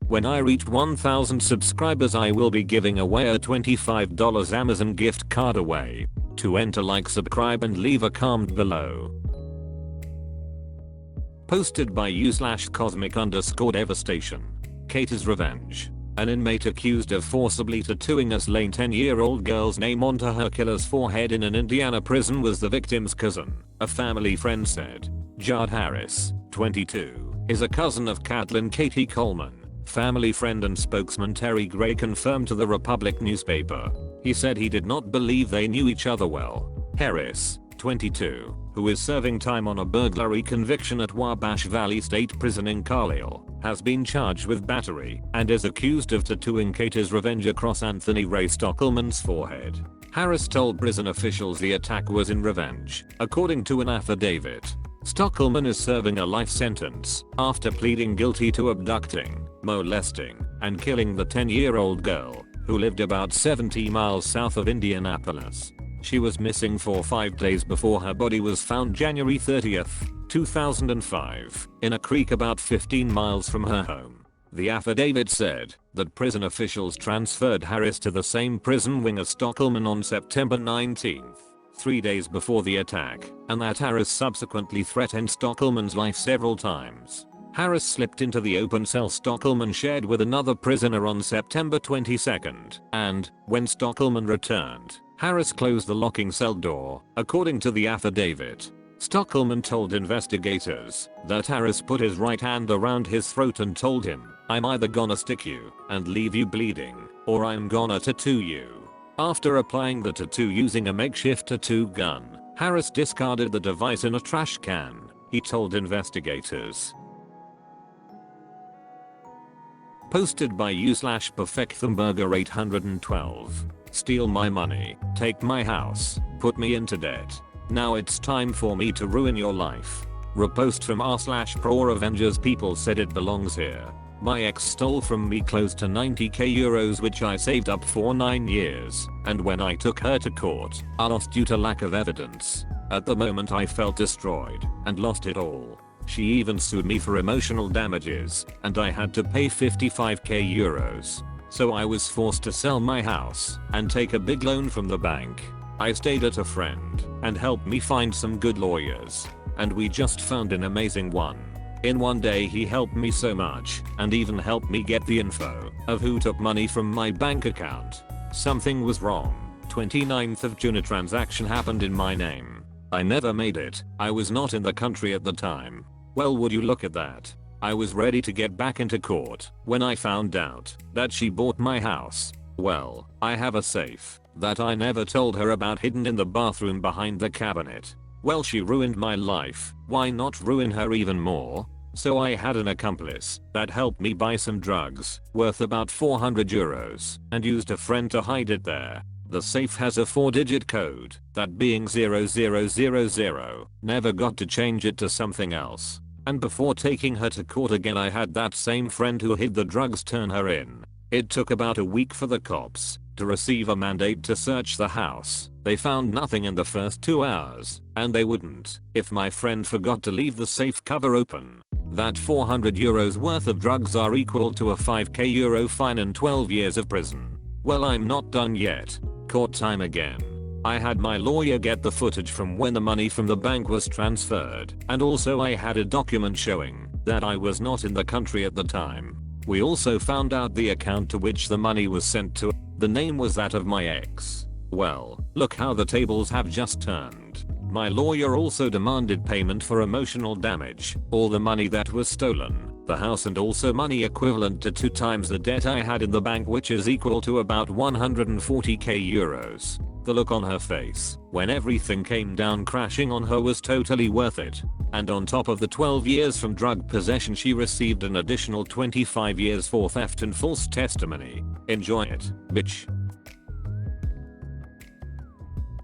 When I reach 1000 subscribers I will be giving away a $25 Amazon gift card away. To enter, like, subscribe and leave a comment below. Posted by u/cosmic_devastation. Kate's revenge. An inmate accused of forcibly tattooing a slain 10-year-old girl's name onto her killer's forehead in an Indiana prison was the victim's cousin, a family friend said. Judd Harris, 22, is a cousin of Caitlin Katie Coleman. Family friend and spokesman Terry Gray confirmed to the Republic newspaper. He said he did not believe they knew each other well. Harris, 22, who is serving time on a burglary conviction at Wabash Valley State Prison in Carlisle, has been charged with battery and is accused of tattooing Kate's revenge across Anthony Ray Stockelman's forehead. Harris told prison officials the attack was in revenge, according to an affidavit. Stockelman is serving a life sentence after pleading guilty to abducting, molesting, and killing the 10-year-old girl, who lived about 70 miles south of Indianapolis. She was missing for 5 days before her body was found January 30th, 2005, in a creek about 15 miles from her home. The affidavit said that prison officials transferred Harris to the same prison wing as Stockelman on September 19th, 3 days before the attack, and that Harris subsequently threatened Stockelman's life several times. Harris slipped into the open cell Stockelman shared with another prisoner on September 22nd, and, when Stockelman returned, Harris closed the locking cell door, according to the affidavit. Stockelman told investigators that Harris put his right hand around his throat and told him, "I'm either gonna stick you and leave you bleeding, or I'm gonna tattoo you." After applying the tattoo using a makeshift tattoo gun, Harris discarded the device in a trash can, he told investigators. Posted by u/perfecthamburger812. Steal my money, take my house, put me into debt. Now it's time for me to ruin your life. Repost from r/pro Avengers. People said it belongs here. My ex stole from me close to 90k euros which I saved up for 9 years, and when I took her to court, I lost due to lack of evidence. At the moment I felt destroyed and lost it all. She even sued me for emotional damages, and I had to pay 55k euros. So I was forced to sell my house and take a big loan from the bank. I stayed at a friend and helped me find some good lawyers, and we just found an amazing one. In one day he helped me so much and even helped me get the info of who took money from my bank account. Something was wrong. 29th of June a transaction happened in my name. I never made it. I was not in the country at the time. Well, would you look at that? I was ready to get back into court when I found out that she bought my house. Well, I have a safe that I never told her about hidden in the bathroom behind the cabinet. Well, she ruined my life. Why not ruin her even more? So I had an accomplice that helped me buy some drugs worth about 400 euros and used a friend to hide it there. The safe has a 4-digit code, that being 0000. Never got to change it to something else. And before taking her to court again I had that same friend who hid the drugs turn her in. It took about a week for the cops to receive a mandate to search the house. They found nothing in the first 2 hours, and they wouldn't if my friend forgot to leave the safe cover open. That 400 euros worth of drugs are equal to a 5k euro fine and 12 years of prison. Well, I'm not done yet. Court time again. I had my lawyer get the footage from when the money from the bank was transferred, and also I had a document showing that I was not in the country at the time. We also found out the account to which the money was sent to. The name was that of my ex. Well, look how the tables have just turned. My lawyer also demanded payment for emotional damage, all the money that was stolen, the house, and also money equivalent to 2 times the debt I had in the bank, which is equal to about 140k euros. The look on her face when everything came down crashing on her was totally worth it. And on top of the 12 years from drug possession, she received an additional 25 years for theft and false testimony. Enjoy it, bitch.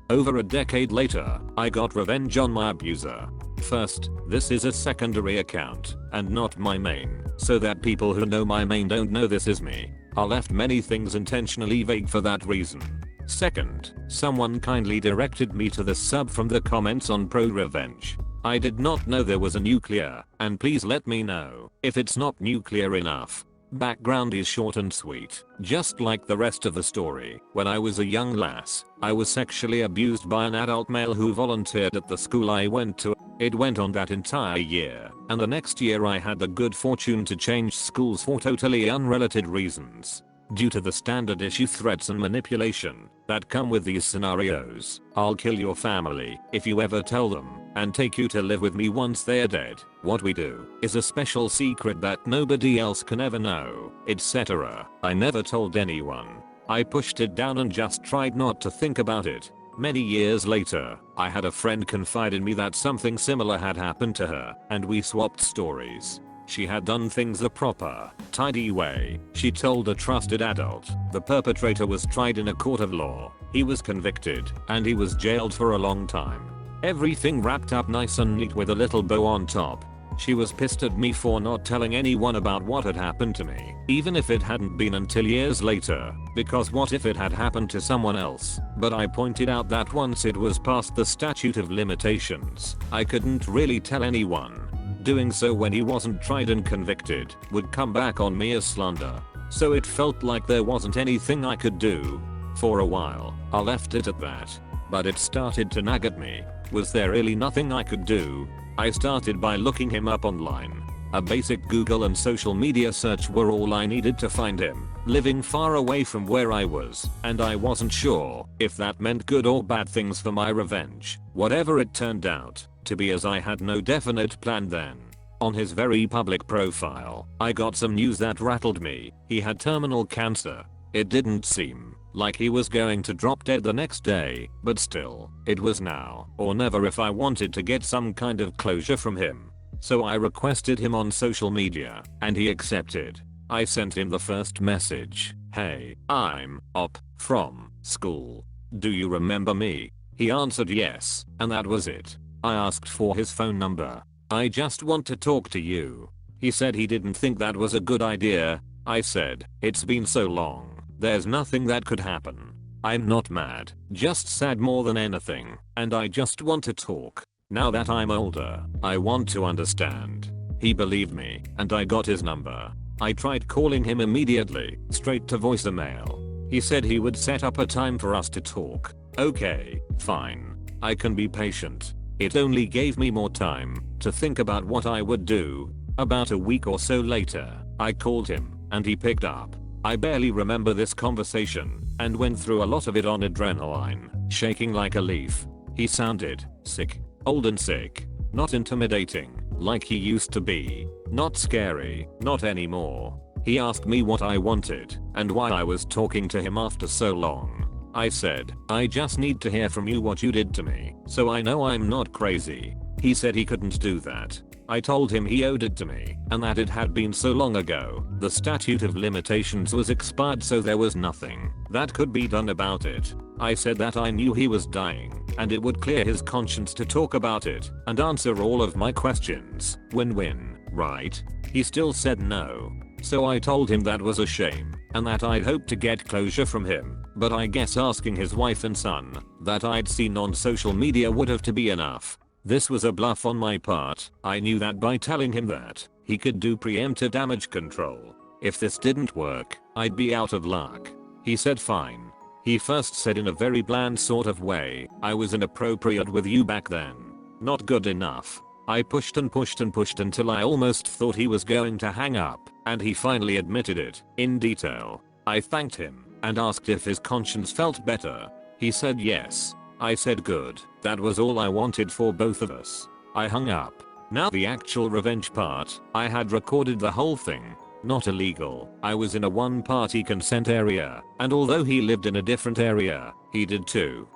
Over a decade later, I got revenge on my abuser. First, this is a secondary account and not my main, so that people who know my main don't know this is me. I left many things intentionally vague for that reason. Second, someone kindly directed me to the sub from the comments on Pro Revenge. I did not know there was a Nuclaer, and please let me know if it's not nuclear enough. Background is short and sweet, just like the rest of the story. When I was a young lass, I was sexually abused by an adult male who volunteered at the school I went to. It went on that entire year, and the next year I had the good fortune to change schools for totally unrelated reasons. Due to the standard issue threats and manipulation that come with these scenarios, I'll kill your family if you ever tell them, and take you to live with me once they're dead. What we do is a special secret that nobody else can ever know, etc. I never told anyone. I pushed it down and just tried not to think about it. Many years later, I had a friend confide in me that something similar had happened to her, and we swapped stories. She had done things the proper, tidy way. She told a trusted adult. The perpetrator was tried in a court of law. He was convicted, and he was jailed for a long time. Everything wrapped up nice and neat with a little bow on top. She was pissed at me for not telling anyone about what had happened to me, even if it hadn't been until years later, because what if it had happened to someone else? But I pointed out that once it was past the statute of limitations, I couldn't really tell anyone. Doing so when he wasn't tried and convicted would come back on me as slander. So it felt like there wasn't anything I could do. For a while, I left it at that. But it started to nag at me. Was there really nothing I could do? I started by looking him up online. A basic Google and social media search were all I needed to find him, living far away from where I was, and I wasn't sure if that meant good or bad things for my revenge. Whatever it turned out to be, as I had no definite plan then. On his very public profile, I got some news that rattled me. He had terminal cancer. It didn't seem like he was going to drop dead the next day, but still, it was now or never if I wanted to get some kind of closure from him. So I requested him on social media, and he accepted. I sent him the first message. Hey, I'm up from school. Do you remember me? He answered yes, and that was it. I asked for his phone number. I just want to talk to you. He said he didn't think that was a good idea. I said, it's been so long. There's nothing that could happen. I'm not mad, just sad more than anything, and I just want to talk. Now that I'm older, I want to understand. He believed me, and I got his number. I tried calling him immediately, straight to voicemail. He said he would set up a time for us to talk. Okay, fine. I can be patient. It only gave me more time to think about what I would do. About a week or so later, I called him, and he picked up. I barely remember this conversation, and went through a lot of it on adrenaline, shaking like a leaf. He sounded sick, old and sick, not intimidating, like he used to be, not scary, not anymore. He asked me what I wanted, and why I was talking to him after so long. I said, I just need to hear from you what you did to me, so I know I'm not crazy. He said he couldn't do that. I told him he owed it to me, and that it had been so long ago. The statute of limitations was expired, so there was nothing that could be done about it. I said that I knew he was dying, and it would clear his conscience to talk about it, and answer all of my questions. Win-win, right? He still said no. So I told him that was a shame, and that I'd hoped to get closure from him, but I guess asking his wife and son that I'd seen on social media would have to be enough. This was a bluff on my part. I knew that by telling him that he could do preemptive damage control. If this didn't work, I'd be out of luck. He said fine. He first said in a very bland sort of way, I was inappropriate with you back then. Not good enough. I pushed and pushed and pushed until I almost thought he was going to hang up, and he finally admitted it, in detail. I thanked him, and asked if his conscience felt better. He said yes. I said good. That was all I wanted for both of us. I hung up. Now the actual revenge part. I had recorded the whole thing. Not illegal. I was in a one-party consent area, and although he lived in a different area, he did too.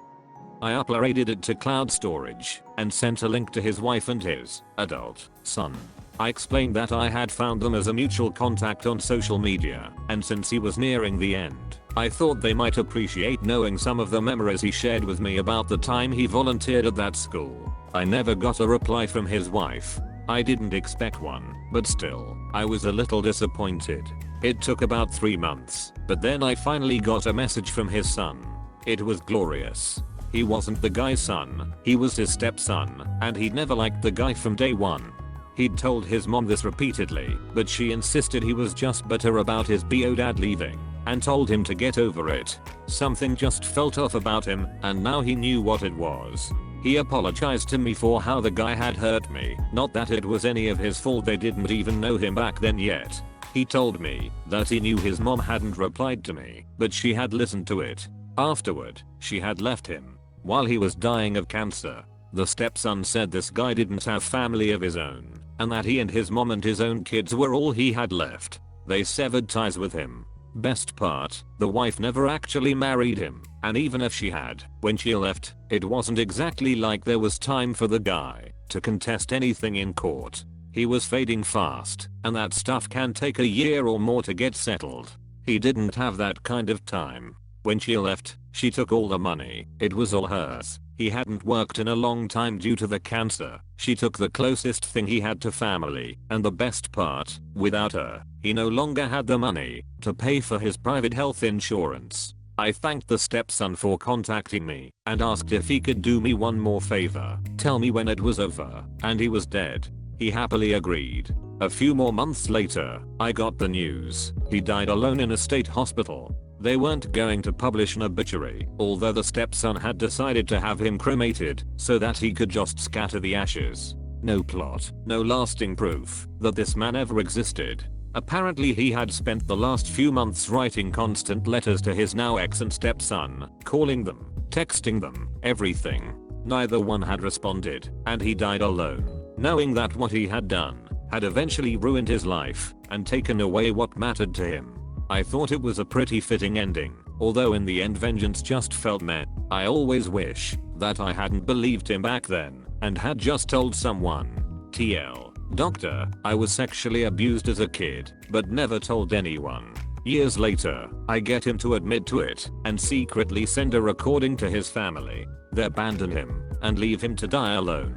I uploaded it to cloud storage, and sent a link to his wife and his adult son. I explained that I had found them as a mutual contact on social media, and since he was nearing the end, I thought they might appreciate knowing some of the memories he shared with me about the time he volunteered at that school. I never got a reply from his wife. I didn't expect one, but still, I was a little disappointed. It took about 3 months, but then I finally got a message from his son. It was glorious. He wasn't the guy's son, he was his stepson, and he'd never liked the guy from day one. He'd told his mom this repeatedly, but she insisted he was just bitter about his BO dad leaving and told him to get over it. Something just felt off about him, and now he knew what it was. He apologized to me for how the guy had hurt me, not that it was any of his fault, they didn't even know him back then yet. He told me that he knew his mom hadn't replied to me, but she had listened to it. Afterward, she had left him while he was dying of cancer. The stepson said this guy didn't have family of his own, and that he and his mom and his own kids were all he had left. They severed ties with him. Best part, the wife never actually married him, and even if she had, when she left, it wasn't exactly like there was time for the guy to contest anything in court. He was fading fast, and that stuff can take a year or more to get settled. He didn't have that kind of time. When she left, she took all the money. It was all hers. He hadn't worked in a long time due to the cancer. She took the closest thing he had to family, and the best part, without her, he no longer had the money to pay for his private health insurance. I thanked the stepson for contacting me and asked if he could do me one more favor, tell me when it was over and he was dead. He happily agreed. A few more months later, I got the news. He died alone in a state hospital. They weren't going to publish an obituary, although the stepson had decided to have him cremated so that he could just scatter the ashes. No plot, no lasting proof that this man ever existed. Apparently he had spent the last few months writing constant letters to his now ex and stepson, calling them, texting them, everything. Neither one had responded, and he died alone, knowing that what he had done had eventually ruined his life and taken away what mattered to him. I thought it was a pretty fitting ending, although in the end vengeance just felt meh. I always wish that I hadn't believed him back then and had just told someone. TL. Doctor, I was sexually abused as a kid, but never told anyone. Years later, I get him to admit to it and secretly send a recording to his family. They abandon him and leave him to die alone.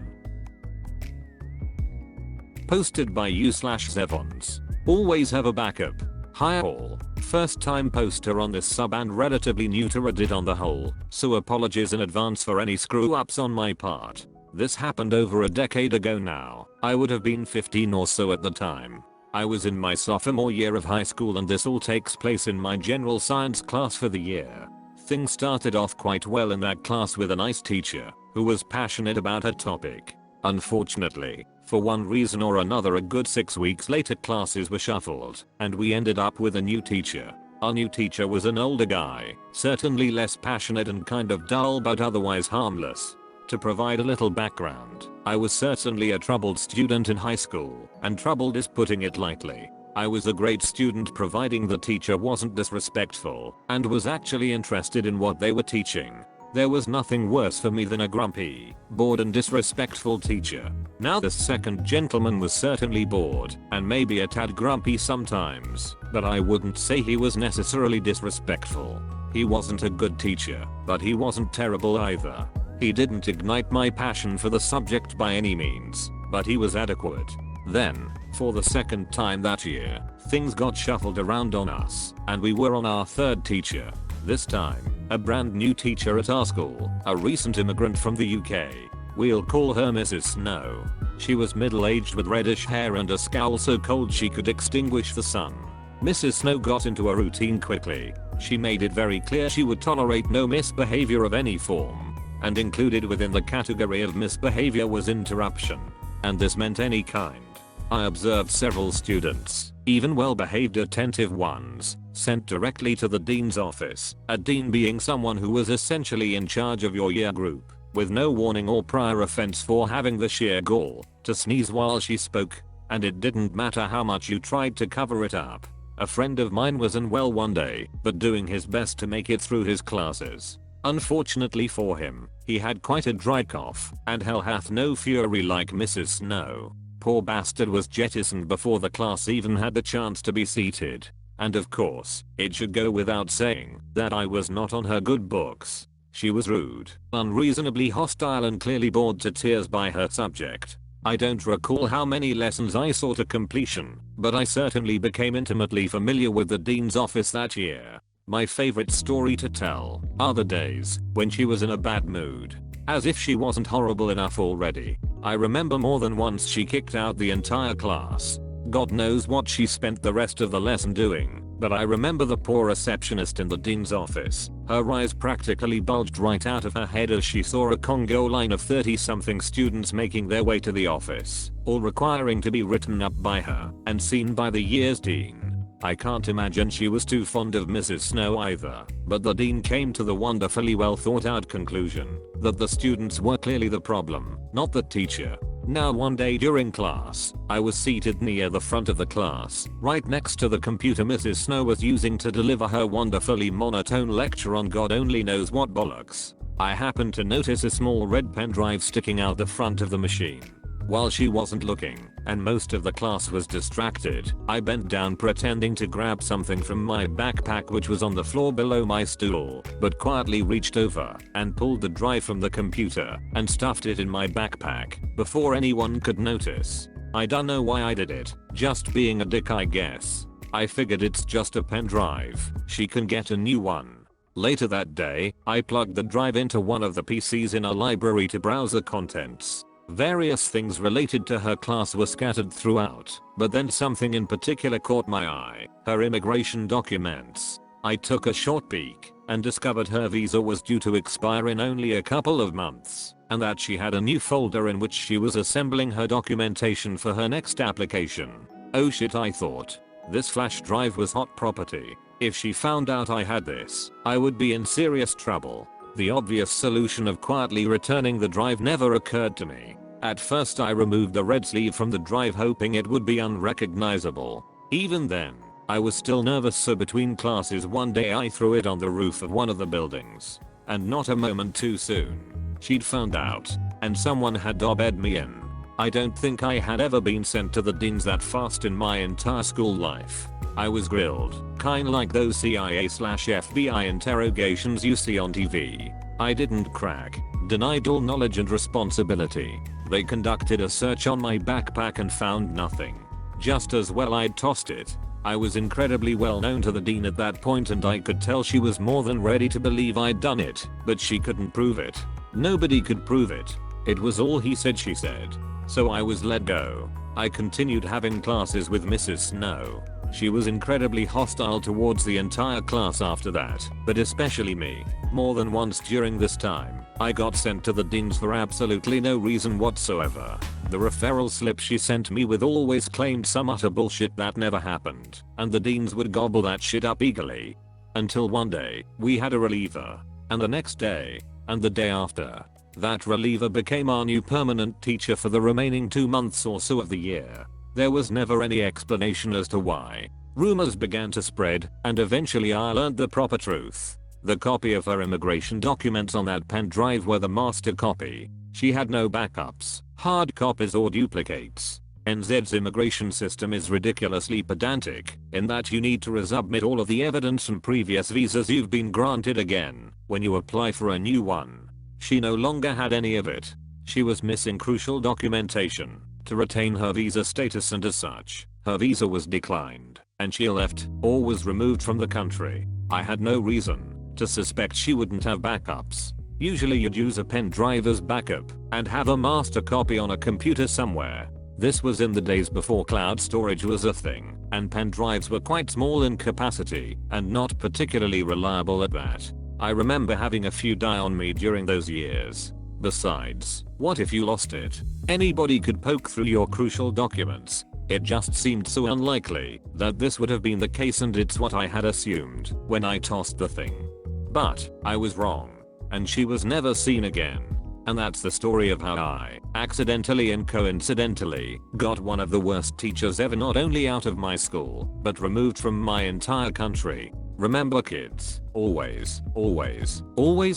Posted by u/Zevons. Always have a backup. Hi all. First time poster on this sub and relatively new to Reddit on the whole, so apologies in advance for any screw ups on my part. This happened over a decade ago now. I would have been 15 or so at the time. I was in my sophomore year of high school and this all takes place in my general science class for the year. Things started off quite well in that class with a nice teacher who was passionate about her topic. Unfortunately, for one reason or another, a good 6 weeks later classes were shuffled and we ended up with a new teacher. Our new teacher was an older guy, certainly less passionate and kind of dull but otherwise harmless. To provide a little background, I was certainly a troubled student in high school, and troubled is putting it lightly. I was a great student providing the teacher wasn't disrespectful and was actually interested in what they were teaching. There was nothing worse for me than a grumpy, bored and disrespectful teacher. Now this second gentleman was certainly bored and maybe a tad grumpy sometimes, but I wouldn't say he was necessarily disrespectful. He wasn't a good teacher, but he wasn't terrible either. He didn't ignite my passion for the subject by any means, but he was adequate. Then, for the second time that year, things got shuffled around on us, and we were on our third teacher. This time, a brand new teacher at our school, a recent immigrant from the UK. We'll call her Mrs. Snow. She was middle-aged with reddish hair and a scowl so cold she could extinguish the sun. Mrs. Snow got into a routine quickly. She made it very clear she would tolerate no misbehavior of any form. And included within the category of misbehavior was interruption. And this meant any kind. I observed several students, even well-behaved attentive ones, sent directly to the dean's office, a dean being someone who was essentially in charge of your year group, with no warning or prior offense for having the sheer gall to sneeze while she spoke, and it didn't matter how much you tried to cover it up. A friend of mine was unwell one day, but doing his best to make it through his classes. Unfortunately for him, he had quite a dry cough, and hell hath no fury like Mrs. Snow. Poor bastard was jettisoned before the class even had the chance to be seated. And of course, it should go without saying that I was not on her good books. She was rude, unreasonably hostile and clearly bored to tears by her subject. I don't recall how many lessons I saw to completion, but I certainly became intimately familiar with the dean's office that year. My favorite story to tell are the days when she was in a bad mood. As if she wasn't horrible enough already. I remember more than once she kicked out the entire class. God knows what she spent the rest of the lesson doing, but I remember the poor receptionist in the dean's office. Her eyes practically bulged right out of her head as she saw a Congo line of 30-something students making their way to the office, all requiring to be written up by her and seen by the year's dean. I can't imagine she was too fond of Mrs. Snow either, but the dean came to the wonderfully well thought out conclusion that the students were clearly the problem, not the teacher. Now one day during class, I was seated near the front of the class, right next to the computer Mrs. Snow was using to deliver her wonderfully monotone lecture on God only knows what bollocks. I happened to notice a small red pen drive sticking out the front of the machine. While she wasn't looking, and most of the class was distracted, I bent down pretending to grab something from my backpack which was on the floor below my stool, but quietly reached over and pulled the drive from the computer and stuffed it in my backpack before anyone could notice. I don't know why I did it, just being a dick I guess. I figured it's just a pen drive, she can get a new one. Later that day, I plugged the drive into one of the PCs in a library to browse the contents. Various things related to her class were scattered throughout, but then something in particular caught my eye, her immigration documents. I took a short peek and discovered her visa was due to expire in only a couple of months, and that she had a new folder in which she was assembling her documentation for her next application. Oh shit, I thought. This flash drive was hot property. If she found out I had this, I would be in serious trouble. The obvious solution of quietly returning the drive never occurred to me. At first I removed the red sleeve from the drive hoping it would be unrecognizable. Even then, I was still nervous, so between classes one day I threw it on the roof of one of the buildings. And not a moment too soon, she'd found out, and someone had dobbed me in. I don't think I had ever been sent to the deans that fast in my entire school life. I was grilled, kinda like those CIA/FBI interrogations you see on TV. I didn't crack, denied all knowledge and responsibility. They conducted a search on my backpack and found nothing. Just as well I'd tossed it. I was incredibly well known to the dean at that point, and I could tell she was more than ready to believe I'd done it, but she couldn't prove it. Nobody could prove it. It was all he said, she said. So I was let go. I continued having classes with Mrs. Snow. She was incredibly hostile towards the entire class after that, but especially me. More than once during this time, I got sent to the deans for absolutely no reason whatsoever. The referral slip she sent me with always claimed some utter bullshit that never happened, and the deans would gobble that shit up eagerly. Until one day, we had a reliever, and the next day, and the day after, that reliever became our new permanent teacher for the remaining 2 months or so of the year. There was never any explanation as to why. Rumors began to spread, and eventually I learned the proper truth. The copy of her immigration documents on that pen drive were the master copy. She had no backups, hard copies or duplicates. NZ's immigration system is ridiculously pedantic, in that you need to resubmit all of the evidence and previous visas you've been granted again when you apply for a new one. She no longer had any of it. She was missing crucial documentation to retain her visa status, and as such, her visa was declined, and she left, or was removed from the country. I had no reason to suspect she wouldn't have backups. Usually you'd use a pen drive as backup, and have a master copy on a computer somewhere. This was in the days before cloud storage was a thing, and pen drives were quite small in capacity, and not particularly reliable at that. I remember having a few die on me during those years. Besides, what if you lost it? Anybody could poke through your crucial documents. It just seemed so unlikely that this would have been the case, and it's what I had assumed when I tossed the thing. But I was wrong, and she was never seen again. And that's the story of how I, accidentally and coincidentally, got one of the worst teachers ever not only out of my school, but removed from my entire country. Remember kids, always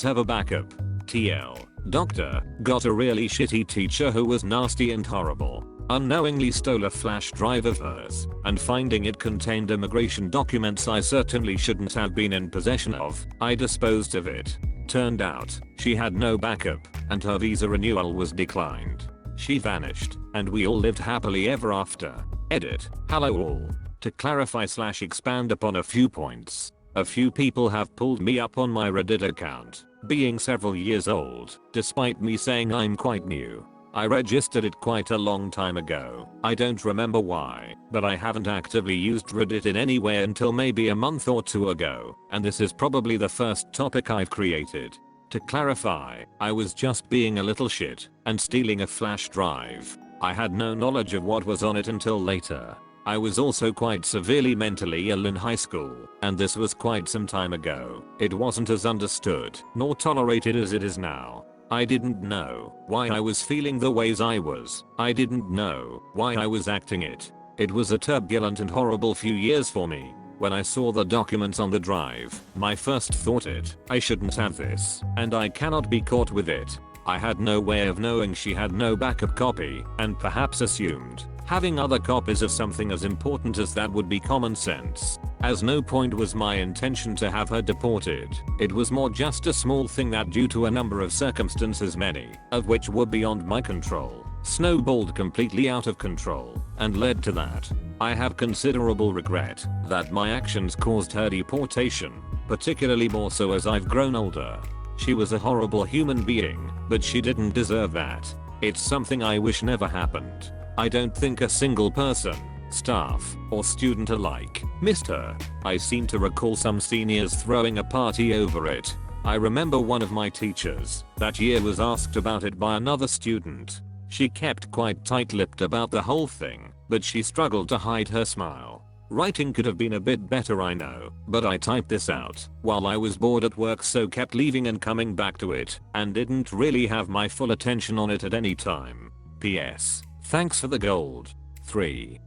have a backup. TL. Doctor got a really shitty teacher who was nasty and horrible. Unknowingly stole a flash drive of hers, and finding it contained immigration documents I certainly shouldn't have been in possession of, I disposed of it. Turned out, she had no backup, and her visa renewal was declined. She vanished, and we all lived happily ever after. Edit. Hello all. To clarify/expand upon a few points. A few people have pulled me up on my Reddit account, being several years old, despite me saying I'm quite new. I registered it quite a long time ago. I don't remember why, but I haven't actively used Reddit in any way until maybe a month or two ago, and this is probably the first topic I've created. To clarify, I was just being a little shit and stealing a flash drive. I had no knowledge of what was on it until later. I was also quite severely mentally ill in high school, and this was quite some time ago. It wasn't as understood nor tolerated as it is now. I didn't know why I was feeling the ways I was. I didn't know why I was acting it. It was a turbulent and horrible few years for me. When I saw the documents on the drive, my first thought I shouldn't have this, and I cannot be caught with it. I had no way of knowing she had no backup copy, and perhaps assumed having other copies of something as important as that would be common sense. As no point was my intention to have her deported. It was more just a small thing that, due to a number of circumstances, many of which were beyond my control, snowballed completely out of control and led to that. I have considerable regret that my actions caused her deportation, particularly more so as I've grown older. She was a horrible human being, but she didn't deserve that. It's something I wish never happened. I don't think a single person, staff, or student alike missed her. I seem to recall some seniors throwing a party over it. I remember one of my teachers that year was asked about it by another student. She kept quite tight-lipped about the whole thing, but she struggled to hide her smile. Writing could have been a bit better, I know, but I typed this out while I was bored at work, so kept leaving and coming back to it, and didn't really have my full attention on it at any time. PS. Thanks for the gold. 3.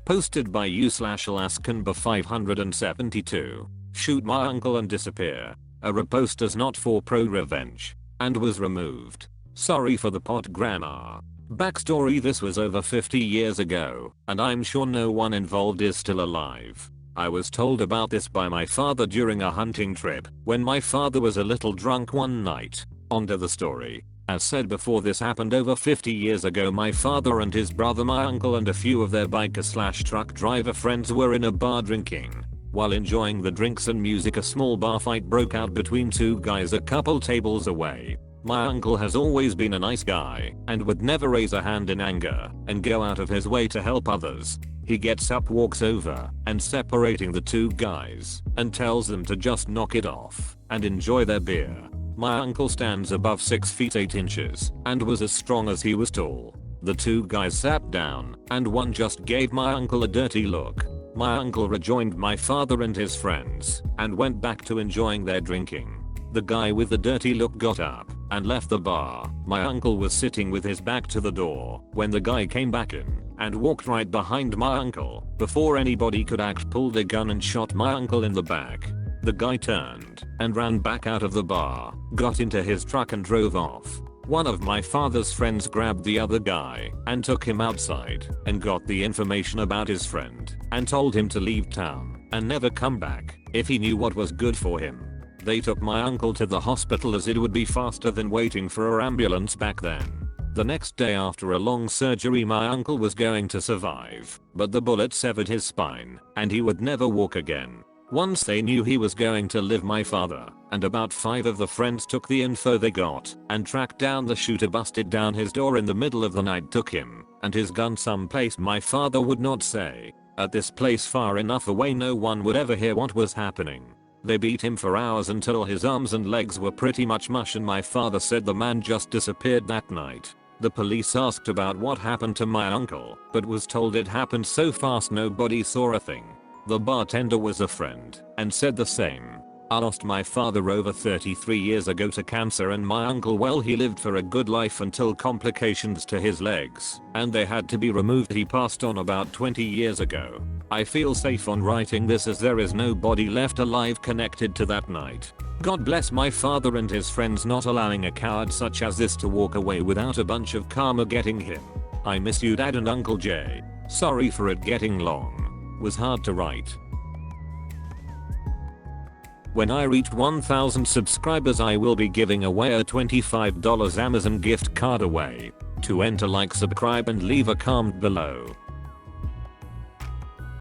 Posted by u/Alaskan572. Shoot my uncle and disappear. A repost is not for pro-revenge. And was removed. Sorry for the pot grammar. Backstory: this was over 50 years ago, and I'm sure no one involved is still alive. I was told about this by my father during a hunting trip, when my father was a little drunk one night. On to the story. As said before, this happened over 50 years ago. My father and his brother, my uncle, and a few of their biker/truck driver friends were in a bar drinking. While enjoying the drinks and music, a small bar fight broke out between two guys a couple tables away. My uncle has always been a nice guy and would never raise a hand in anger and go out of his way to help others. He gets up, walks over, and separating the two guys, and tells them to just knock it off and enjoy their beer. My uncle stands above 6 feet 8 inches and was as strong as he was tall. The two guys sat down, and one just gave my uncle a dirty look. My uncle rejoined my father and his friends and went back to enjoying their drinking. The guy with the dirty look got up and left the bar. My uncle was sitting with his back to the door when the guy came back in and walked right behind my uncle. Before anybody could act, pulled a gun and shot my uncle in the back. The guy turned and ran back out of the bar, got into his truck and drove off. One of my father's friends grabbed the other guy and took him outside and got the information about his friend and told him to leave town and never come back if he knew what was good for him. They took my uncle to the hospital as it would be faster than waiting for an ambulance back then. The next day, after a long surgery, my uncle was going to survive, but the bullet severed his spine and he would never walk again. Once they knew he was going to live, my father and about 5 of the friends took the info they got and tracked down the shooter, busted down his door in the middle of the night, took him and his gun someplace my father would not say. At this place far enough away no one would ever hear what was happening. They beat him for hours until his arms and legs were pretty much mush, and my father said the man just disappeared that night. The police asked about what happened to my uncle, but was told it happened so fast nobody saw a thing. The bartender was a friend and said the same. I lost my father over 33 years ago to cancer, and my uncle, well, he lived for a good life until complications to his legs and they had to be removed. He passed on about 20 years ago. I feel safe on writing this as there is nobody left alive connected to that night. God bless my father and his friends not allowing a coward such as this to walk away without a bunch of karma getting him. I miss you, Dad and Uncle Jay. Sorry for it getting long. Was hard to write. When I reach 1,000 subscribers, I will be giving away a $25 Amazon gift card away. To enter, like, subscribe and leave a comment below.